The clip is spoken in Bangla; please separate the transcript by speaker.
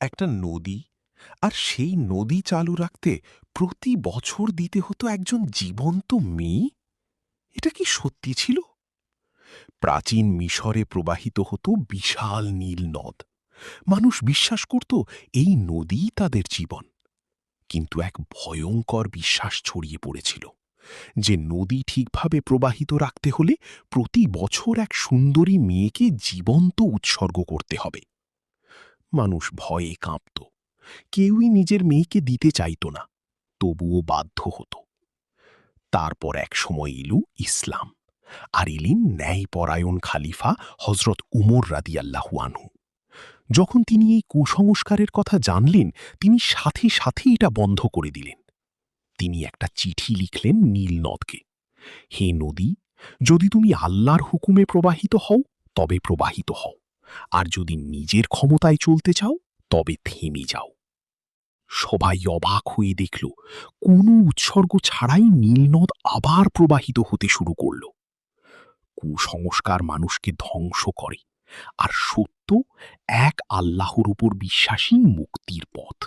Speaker 1: একটা নদী, আর সেই নদী চালু রাখতে প্রতি বছর দিতে হতো একজন জীবন্ত মেয়ে। এটা কি সত্যি ছিল? প্রাচীন মিশরে প্রবাহিত হতো বিশাল নীল নদ। মানুষ বিশ্বাস করত এই নদীই তাদের জীবন। কিন্তু এক ভয়ঙ্কর বিশ্বাস ছড়িয়ে পড়েছিল যে নদী ঠিকভাবে প্রবাহিত রাখতে হলে প্রতি বছর এক সুন্দরী মেয়েকে জীবন্ত উৎসর্গ করতে হবে। মানুষ ভয়ে কাঁপত, কেউই নিজের মেয়েকে দিতে চাইত না, তবুও বাধ্য হতো। তারপর এক সময় এলো ইসলাম, আর এলেন ন্যায়পরায়ণ খালিফা হজরত উমর রাদিয়াল্লাহু আনহু। যখন তিনি এই কুসংস্কারের কথা জানলেন, তিনি সাথে সাথে এটা বন্ধ করে দিলেন। তিনি একটা চিঠি লিখলেন নীল নদকে: হে নদী, যদি তুমি আল্লাহর হুকুমে প্রবাহিত হও তবে প্রবাহিত হও, আর যদি নিজের ক্ষমতায় চলতে চাও তবে থেমে যাও। সবাই অবাক হয়ে দেখল, কোনো উৎসর্গ ছাড়াই নীলনদ আবার প্রবাহিত হতে শুরু করল। কুসংস্কার মানুষকে ধ্বংস করে, আর সত্য এক আল্লাহর উপর বিশ্বাসী মুক্তির পথ।